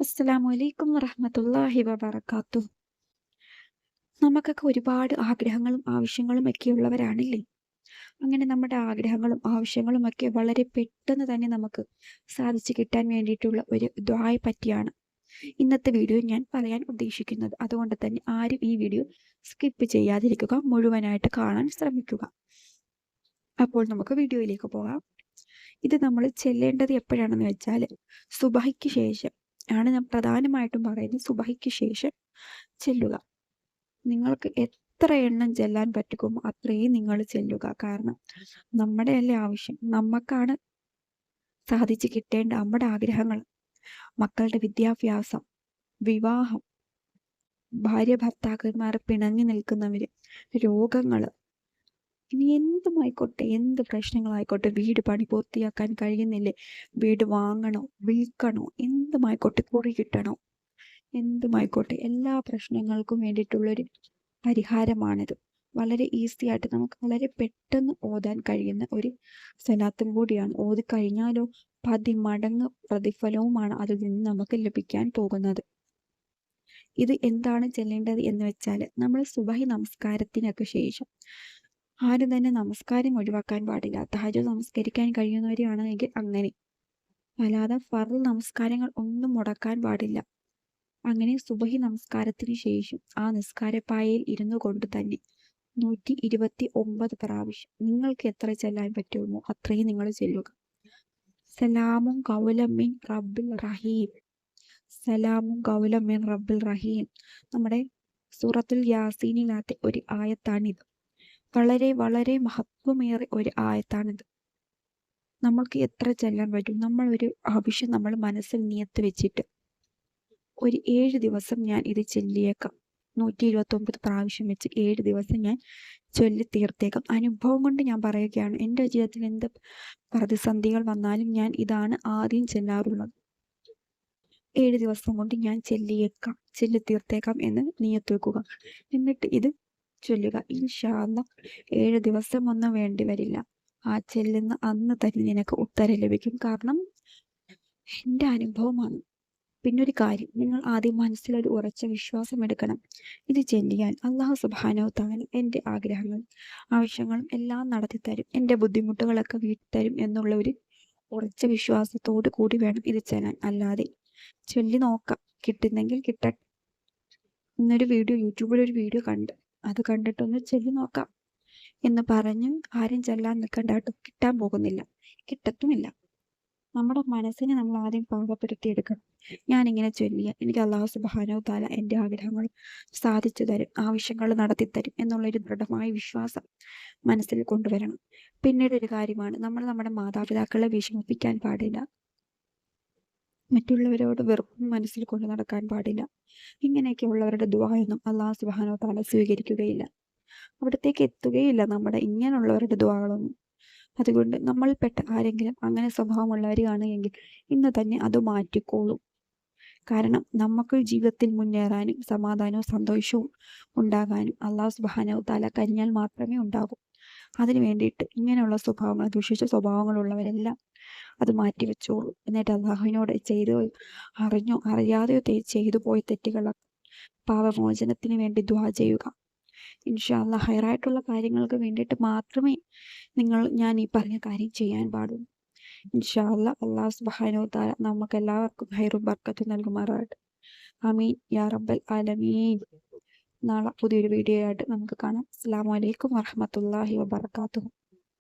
അസ്സലാമു അലൈക്കും വറഹ്മത്തുള്ളാഹി വബറകാതുഹു. നമുക്കൊക്കെ ഒരുപാട് ആഗ്രഹങ്ങളും ആവശ്യങ്ങളും ഒക്കെ ഉള്ളവരാണില്ലേ? അങ്ങനെ നമ്മുടെ ആഗ്രഹങ്ങളും ആവശ്യങ്ങളും ഒക്കെ വളരെ പെട്ടെന്ന് തന്നെ നമുക്ക് സാധിച്ചു കിട്ടാൻ വേണ്ടിയിട്ടുള്ള ഒരു ദുആയെ പറ്റിയാണ് ഇന്നത്തെ വീഡിയോ ഞാൻ പറയാൻ ഉദ്ദേശിക്കുന്നത്. അതുകൊണ്ട് തന്നെ ആരും ഈ വീഡിയോ സ്കിപ്പ് ചെയ്യാതിരിക്കുക, മുഴുവനായിട്ട് കാണാൻ ശ്രമിക്കുക. അപ്പോൾ നമുക്ക് വീഡിയോയിലേക്ക് പോകാം. ഇത് നമ്മൾ ചെല്ലേണ്ടത് എപ്പോഴാണെന്ന് വെച്ചാൽ സുബഹിക്ക് ശേഷം ആണ് ഞാൻ പ്രധാനമായിട്ടും പറയുന്നത്. സുബഹിക്ക് ശേഷം ചെല്ലുക. നിങ്ങൾക്ക് എത്ര എണ്ണം ചെല്ലാൻ പറ്റുമോ അത്രയും നിങ്ങൾ ചെല്ലുക. കാരണം നമ്മുടെ അല്ലേ ആവശ്യം, നമുക്കാണ് സാധിച്ചു കിട്ടേണ്ട നമ്മുടെ ആഗ്രഹങ്ങൾ, മക്കളുടെ വിദ്യാഭ്യാസം, വിവാഹം, ഭാര്യ ഭർത്താക്കന്മാർ പിണങ്ങി നിൽക്കുന്നവര്, രോഗങ്ങള്, ഇനി എന്തുമായിക്കോട്ടെ, എന്ത് പ്രശ്നങ്ങളായിക്കോട്ടെ, വീട് പണി പൂർത്തിയാക്കാൻ കഴിയുന്നില്ലേ, വീട് വാങ്ങണോ വിൽക്കണോ, എന്തുമായിക്കോട്ടെ, കുറി കിട്ടണോ, എന്തുമായിക്കോട്ടെ, എല്ലാ പ്രശ്നങ്ങൾക്കും വേണ്ടിയിട്ടുള്ളൊരു പരിഹാരമാണിത്. വളരെ ഈസി ആയിട്ട് നമുക്ക് വളരെ പെട്ടെന്ന് ഓതാൻ കഴിയുന്ന ഒരു സലാത്തും കൂടിയാണ്. ഓതി കഴിഞ്ഞാലോ 10 മടങ്ങ് പ്രതിഫലവുമാണ് അതിൽ നിന്ന് നമുക്ക് ലഭിക്കാൻ പോകുന്നത്. ഇത് എന്താണ് ചെല്ലേണ്ടത് എന്ന് വെച്ചാൽ, നമ്മൾ സുബഹി നമസ്കാരത്തിനൊക്കെ ശേഷം ആരും തന്നെ നമസ്കാരം ഒഴിവാക്കാൻ പാടില്ല. തഹജ്ജുദ് നമസ്കരിക്കാൻ കഴിയുന്നവരാണെങ്കിൽ അങ്ങനെ, അല്ലാതെ ഫർള് നമസ്കാരങ്ങൾ ഒന്നും മുടക്കാൻ പാടില്ല. അങ്ങനെ സുബഹി നമസ്കാരത്തിന് ശേഷം ആ നിസ്കാരപ്പായയിൽ ഇരുന്നു കൊണ്ട് തന്നെ 129 പ്രാവശ്യം നിങ്ങൾക്ക് എത്ര ചെല്ലാൻ പറ്റുമോ അത്രയും നിങ്ങൾ ചെല്ലുക. സലാമും ഖൗലം മിൻ റബ്ബിൽ റഹീം, സലാമും ഖൗലം മിൻ റബ്ബിൽ റഹീം. നമ്മുടെ സൂറത്തുൽ യാസീനിനകത്തെ ഒരു ആയത്താണിത്. വളരെ വളരെ മഹത്വമേറിയ ഒരു ആയത്താണിത്. നമ്മൾക്ക് എത്ര ചെല്ലാൻ പറ്റും, നമ്മൾ ഒരു ആവശ്യം നമ്മൾ മനസ്സിൽ നിയത്ത് വെച്ചിട്ട് ഒരു 7 ദിവസം ഞാൻ ഇത് ചൊല്ലിയേക്കാം. 129 പ്രാവശ്യം വെച്ച് 7 ദിവസം ഞാൻ ചൊല്ലി തീർത്തേക്കാം. അനുഭവം കൊണ്ട് ഞാൻ പറയുകയാണ്. എൻ്റെ ജീവിതത്തിൽ എന്ത് പ്രതിസന്ധികൾ വന്നാലും ഞാൻ ഇതാണ് ആദ്യം ചെല്ലാറുള്ളത്. 7 ദിവസം കൊണ്ട് ഞാൻ ചൊല്ലി തീർത്തേക്കാം എന്ന് നിയത്ത് വെക്കുക. എന്നിട്ട് ഇത് ചൊല്ലുക. ഇൻഷാ അല്ലാഹ് 7 ദിവസം ഒന്നും വേണ്ടി വരില്ല. ആ ചെല്ലുന്ന അന്ന് തന്നെ നിനക്ക് ഉത്തരം ലഭിക്കും. കാരണം എൻ്റെ അനുഭവമാണ്. പിന്നൊരു കാര്യം, നിങ്ങൾ ആദ്യം മനസ്സിലൊരു ഉറച്ച വിശ്വാസം എടുക്കണം. ഇത് ചെല്ലിയാൽ അല്ലാഹു സുബ്ഹാനഹു തആല എൻ്റെ ആഗ്രഹങ്ങളും ആവശ്യങ്ങളും എല്ലാം നടത്തിത്തരും, എൻ്റെ ബുദ്ധിമുട്ടുകളൊക്കെ വീട്ടിത്തരും എന്നുള്ള ഒരു ഉറച്ച വിശ്വാസത്തോടു കൂടി വേണം ഇത് ചെല്ലാൻ. അല്ലാതെ ചൊല്ലി നോക്കാം, കിട്ടുന്നെങ്കിൽ കിട്ടട്ടെ. ഇന്നൊരു വീഡിയോ, യൂട്യൂബിലൊരു വീഡിയോ കണ്ട് അത് കണ്ടിട്ടൊന്ന് ചൊല്ലി നോക്കാം എന്ന് പറഞ്ഞ് ആരും ചെല്ലാൻ നിൽക്കണ്ട കേട്ടോ. കിട്ടാൻ പോകുന്നില്ല, കിട്ടത്തുമില്ല. നമ്മുടെ മനസ്സിനെ നമ്മൾ ആദ്യം പാകപ്പെടുത്തിയെടുക്കണം. ഞാനിങ്ങനെ ചൊല്ലിയ എനിക്ക് അല്ലാഹു സുബ്ഹാനഹു തആല എൻ്റെ ആഗ്രഹങ്ങൾ സാധിച്ചു തരും, ആവശ്യങ്ങൾ നടത്തിത്തരും എന്നുള്ളൊരു ദൃഢമായ വിശ്വാസം മനസ്സിൽ കൊണ്ടുവരണം. പിന്നീട് ഒരു കാര്യമാണ്, നമ്മൾ നമ്മുടെ മാതാപിതാക്കളെ വിഷമിപ്പിക്കാൻ പാടില്ല. മറ്റുള്ളവരോട് വെറുപ്പും മനസ്സിൽ കൊണ്ട് നടക്കാൻ പാടില്ല. ഇങ്ങനെയൊക്കെ ഉള്ളവരുടെ ദുആയൊന്നും അല്ലാഹു സുബ്ഹാനഹു തആല സ്വീകരിക്കുകയില്ല. അവിടത്തേക്ക് എത്തുകയില്ല നമ്മുടെ ഇങ്ങനെയുള്ളവരുടെ ദുആകളൊന്നും. അതുകൊണ്ട് നമ്മൾപ്പെട്ട ആരെങ്കിലും അങ്ങനെ സ്വഭാവമുള്ളവരാണ് എങ്കിൽ ഇന്ന് തന്നെ അത് മാറ്റിക്കോളൂ. കാരണം നമുക്ക് ജീവിതത്തിൽ മുന്നേറാനും സമാധാനവും സന്തോഷവും ഉണ്ടാകാനും അല്ലാഹു സുബ്ഹാനഹു തആല കനിഞ്ഞാൽ മാത്രമേ ഉണ്ടാകൂ. അതിനു വേണ്ടിയിട്ട് ഇങ്ങനെയുള്ള സ്വഭാവങ്ങൾ, ദുഷിച്ച സ്വഭാവങ്ങളുള്ളവരെല്ലാം അത് മാറ്റിവെച്ചോളൂ. എന്നിട്ട് അള്ളാഹുവിനോട് അറിഞ്ഞോ അറിയാതെയോ ചെയ്തു പോയ തെറ്റുകളൊക്കെ പാപമോചനത്തിന് വേണ്ടി ദുആ ചെയ്യുക. ഇൻഷാ അല്ലാഹ് ഹൈറായിട്ടുള്ള കാര്യങ്ങൾക്ക് വേണ്ടിയിട്ട് മാത്രമേ ഞാൻ ഈ പറഞ്ഞ കാര്യം ചെയ്യാൻ പാടുള്ളൂ. ഇൻഷാ അല്ലാഹ് അല്ലാഹു സുബ്ഹാനഹു തആല നമുക്ക് എല്ലാവർക്കും ഹൈറും ബർക്കത്തും നൽകുമാറാകട്ടെ. ആമീൻ യാ റബ്ബൽ ആലമീൻ. നാളെ പുതിയൊരു വീഡിയോ ആയിട്ട് നമുക്ക് കാണാം. അസ്സലാമു അലൈക്കും വറഹ്മത്തുള്ളാഹി വബറകാതുഹു.